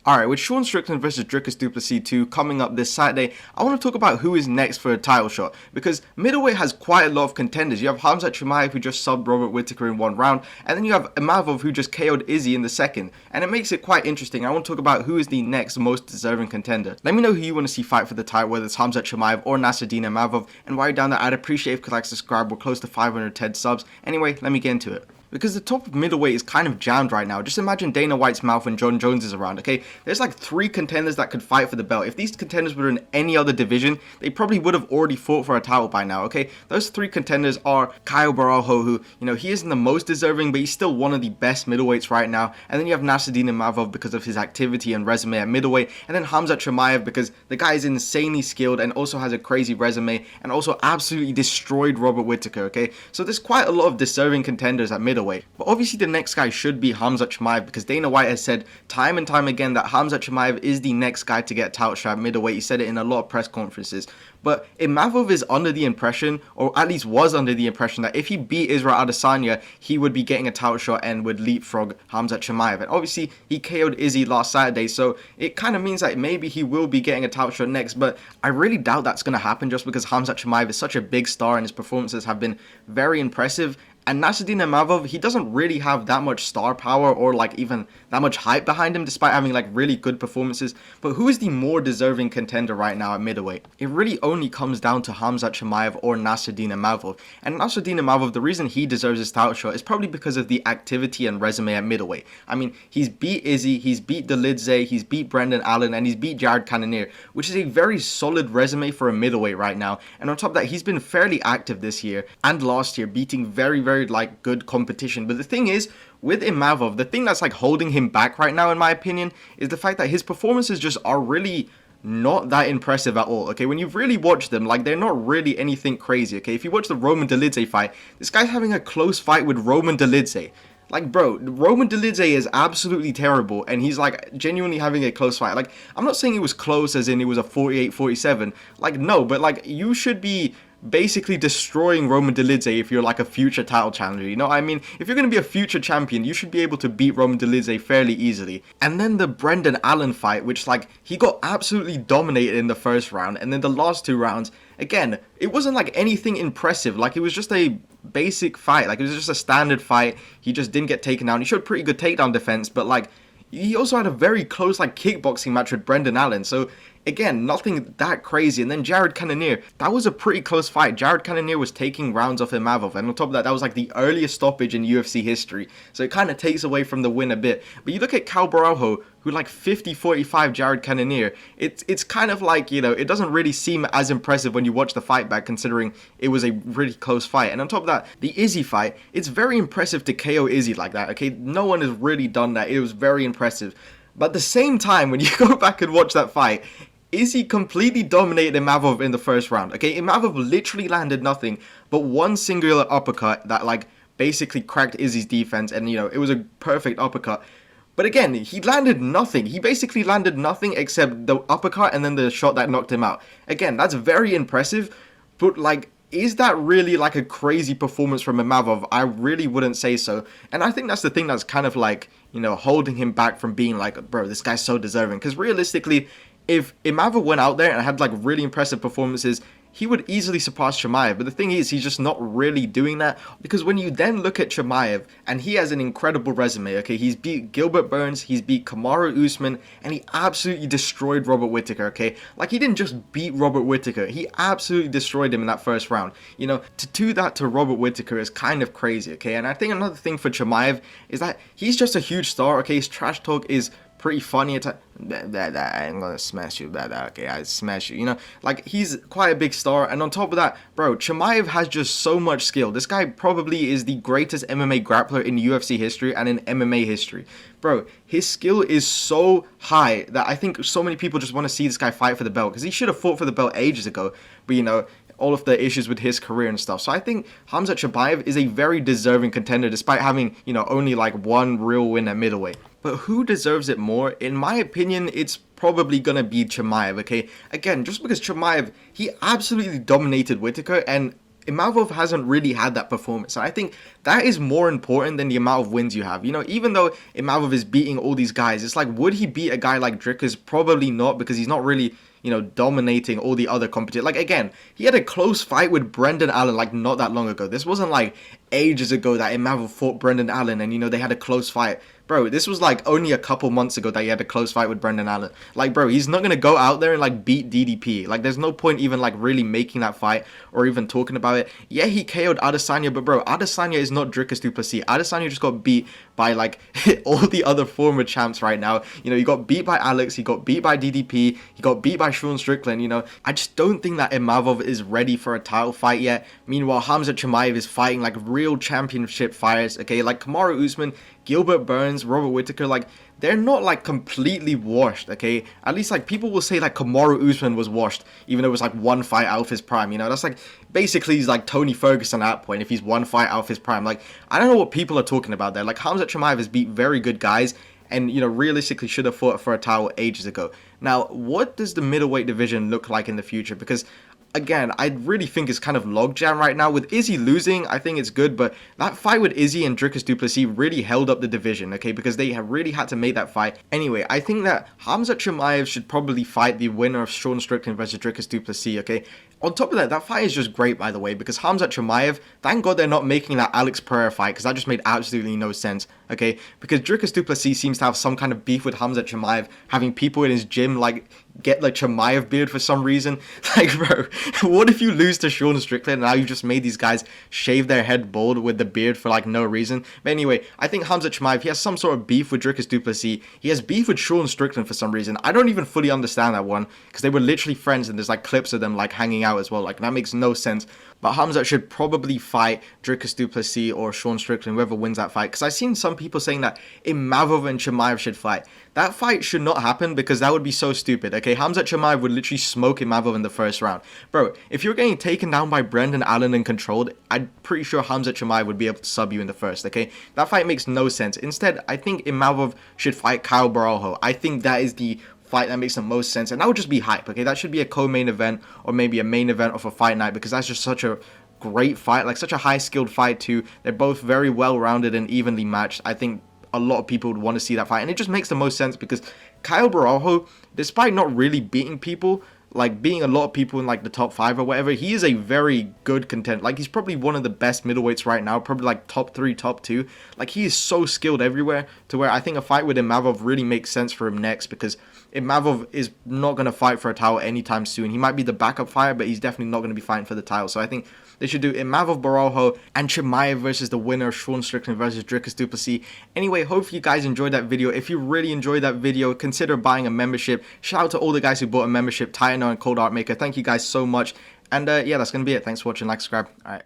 Alright, with Sean Strickland versus Dricus du Plessis 2 coming up this Saturday, I want to talk about who is next for a title shot, because middleweight has quite a lot of contenders. You have Khamzat Chimaev, who just subbed Robert Whittaker in one round, and then you have Imavov, who just KO'd Izzy in the second, and it makes it quite interesting. I want to talk about who is the next most deserving contender. Let me know who you want to see fight for the title, whether it's Khamzat Chimaev or Nassourdine Imavov, and while you're down there, I'd appreciate if you could like, subscribe. We're close to 510 subs. Anyway, let me get into it. Because the top of middleweight is kind of jammed right now. Just imagine Dana White's mouth when John Jones is around, okay? There's like 3 contenders that could fight for the belt. If these contenders were in any other division, they probably would have already fought for a title by now, okay? Those 3 contenders are Caio Borralho, who, he isn't the most deserving, but he's still one of the best middleweights right now. And then you have Nassourdine Imavov because of his activity and resume at middleweight. And then Khamzat Chimaev because the guy is insanely skilled and also has a crazy resume and also absolutely destroyed Robert Whittaker, okay? So there's quite a lot of deserving contenders at middleweight. But obviously the next guy should be Khamzat Chimaev, because Dana White has said time and time again that Khamzat Chimaev is the next guy to get title shot at middleweight. He said it in a lot of press conferences. But Imavov is under the impression, or at least was under the impression, that if he beat Israel Adesanya, he would be getting a title shot and would leapfrog Khamzat Chimaev. And obviously he KO'd Izzy last Saturday, so it kind of means that maybe he will be getting a title shot next. But I really doubt that's going to happen, just because Khamzat Chimaev is such a big star and his performances have been very impressive. And Nassourdine Imavov, he doesn't really have that much star power or like even that much hype behind him, despite having like really good performances. But who is the more deserving contender right now at middleweight? It really only comes down to Khamzat Chimaev or Nassourdine Imavov. And Nassourdine Imavov, the reason he deserves his title shot is probably because of the activity and resume at middleweight. I mean, he's beat Izzy, he's beat Dolidze, he's beat Brendan Allen, and he's beat Jared Cannonier, which is a very solid resume for a middleweight right now. And on top of that, he's been fairly active this year and last year, beating very like good competition. But the thing is, with Imavov, the thing that's like holding him back right now, in my opinion, is the fact that his performances just are really not that impressive at all, okay? When you've really watched them, like, they're not really anything crazy, okay? If you watch the Roman Dolidze fight, this guy's having a close fight with Roman Dolidze. Like, bro, Roman Dolidze is absolutely terrible, and he's, like, genuinely having a close fight. Like, I'm not saying it was close as in it was a 48-47. Like, no, but, like, you should be basically destroying Roman Dolidze if you're like a future title challenger, you know what I mean? If you're going to be a future champion, you should be able to beat Roman Dolidze fairly easily. And then the Brendan Allen fight, which like, he got absolutely dominated in the first round, and then the last 2 rounds, again, it wasn't like anything impressive. Like, it was just a basic fight. Like, it was just a standard fight. He just didn't get taken down. He showed pretty good takedown defense, but like, he also had a very close like kickboxing match with Brendan Allen. So again, nothing that crazy. And then Jared Cannonier, that was a pretty close fight. Jared Cannonier was taking rounds off Imavov, and on top of that, that was like the earliest stoppage in UFC history. So it kind of takes away from the win a bit. But you look at Caio Borralho, who like 50-45 Jared Cannonier. It's kind of like, it doesn't really seem as impressive when you watch the fight back, considering it was a really close fight. And on top of that, the Izzy fight, it's very impressive to KO Izzy like that, okay? No one has really done that. It was very impressive. But at the same time, when you go back and watch that fight, Izzy completely dominated Imavov in the first round, okay? Imavov literally landed nothing but one singular uppercut that, like, basically cracked Izzy's defense, and, it was a perfect uppercut. But again, he landed nothing. He basically landed nothing except the uppercut and then the shot that knocked him out. Again, that's very impressive, but, like, is that really, like, a crazy performance from Imavov? I really wouldn't say so. And I think that's the thing that's kind of, like, holding him back from being like, bro, this guy's so deserving. Because realistically, if Imavov went out there and had like really impressive performances, he would easily surpass Chimaev. But the thing is, he's just not really doing that, because when you then look at Chimaev, and he has an incredible resume, okay? He's beat Gilbert Burns, he's beat Kamaru Usman, and he absolutely destroyed Robert Whittaker, okay? Like, he didn't just beat Robert Whittaker, he absolutely destroyed him in that first round. To do that to Robert Whittaker is kind of crazy, okay? And I think another thing for Chimaev is that he's just a huge star, okay? His trash talk is pretty funny at times. I'm gonna smash you, okay, I smash you, like, he's quite a big star. And on top of that, bro, Chimaev has just so much skill. This guy probably is the greatest MMA grappler in UFC history and in MMA history. Bro, his skill is so high that I think so many people just want to see this guy fight for the belt, because he should have fought for the belt ages ago, but all of the issues with his career and stuff. So I think Khamzat Chimaev is a very deserving contender, despite having, only like one real win at middleweight. But who deserves it more? In my opinion, it's probably gonna be Chimaev, okay? Again, just because Chimaev, he absolutely dominated Whittaker, and Imavov hasn't really had that performance. And I think that is more important than the amount of wins you have. You know, even though Imavov is beating all these guys, it's like, would he beat a guy like Drickers? Probably not, because he's not really, you know, dominating all the other competitors. Like, again, he had a close fight with Brendan Allen, like, not that long ago. This wasn't, like, ages ago that Imavov fought Brendan Allen and, you know, they had a close fight. Bro, this was, like, only a couple months ago that he had a close fight with Brendan Allen. Like, bro, he's not going to go out there and, like, beat DDP. Like, there's no point even, like, really making that fight or even talking about it. Yeah, he KO'd Adesanya, but, bro, Adesanya is not Dricus du Plessis. Adesanya just got beat by, like, all the other former champs right now. You know, he got beat by Alex, he got beat by DDP, he got beat by Sean Strickland, you know. I just don't think that Imavov is ready for a title fight yet. Meanwhile, Khamzat Chimaev is fighting, like, real championship fighters, okay? Like, Kamaru Usman, Gilbert Burns, Robert Whittaker, like, they're not, like, completely washed, okay? At least, like, people will say, like, Kamaru Usman was washed, even though it was, like, one fight out of his prime, you know? That's, like, basically, he's, like, Tony Ferguson at that point, if he's one fight out of his prime. Like, I don't know what people are talking about there. Like, Khamzat Chimaev has beat very good guys, and, you know, realistically should have fought for a title ages ago. Now, what does the middleweight division look like in the future? Because, again, I really think it's kind of logjam right now. With Izzy losing, I think it's good, but that fight with Izzy and Dricus du Plessis really held up the division, okay, because they have really had to make that fight. Anyway, I think that Khamzat Chimaev should probably fight the winner of Sean Strickland versus Dricus du Plessis, okay? On top of that, that fight is just great, by the way, because Khamzat Chimaev, thank God they're not making that Alex Pereira fight, because that just made absolutely no sense, okay? Because Dricus du Plessis seems to have some kind of beef with Khamzat Chimaev, having people in his gym, like, get the Chimaev beard for some reason. Like, bro, what if you lose to Sean Strickland and now you just made these guys shave their head bald with the beard for, like, no reason? But anyway, I think Khamzat Chimaev, he has some sort of beef with Dricus du Plessis. He has beef with Sean Strickland for some reason. I don't even fully understand that one, because they were literally friends and there's, like, clips of them, like, hanging out as well. Like, that makes no sense. But Khamzat should probably fight Dricus du Plessis or Sean Strickland, whoever wins that fight. Because I've seen some people saying that Imavov and Chimaev should fight. That fight should not happen, because that would be so stupid, okay? Khamzat Chimaev would literally smoke Imavov in the first round. Bro, if you're getting taken down by Brendan Allen and controlled, I'm pretty sure Khamzat Chimaev would be able to sub you in the first, okay? That fight makes no sense. Instead, I think Imavov should fight Kyle Barajo. I think that is the fight that makes the most sense, and that would just be hype, okay? That should be a co-main event or maybe a main event of a fight night, because that's just such a great fight, like such a high-skilled fight too. They're both very well-rounded and evenly matched. I think a lot of people would want to see that fight, and it just makes the most sense because Kyle Barajo, despite not really beating people, like beating a lot of people in like the top 5 or whatever, he is a very good contender. Like, he's probably one of the best middleweights right now, probably like top 3, top 2. Like, he is so skilled everywhere, to where I think a fight with Imavov really makes sense for him next, because Imavov is not going to fight for a title anytime soon. He might be the backup fighter, but he's definitely not going to be fighting for the title. So I think they should do Imavov Barajo and Chimaev versus the winner of Sean Strickland versus Dricus du Plessis. Anyway, hopefully you guys enjoyed that video. If you really enjoyed that video, consider buying a membership. Shout out to all the guys who bought a membership, Titanor and Cold Art Maker. Thank you guys so much. And yeah, that's going to be it. Thanks for watching. Like, subscribe. All right.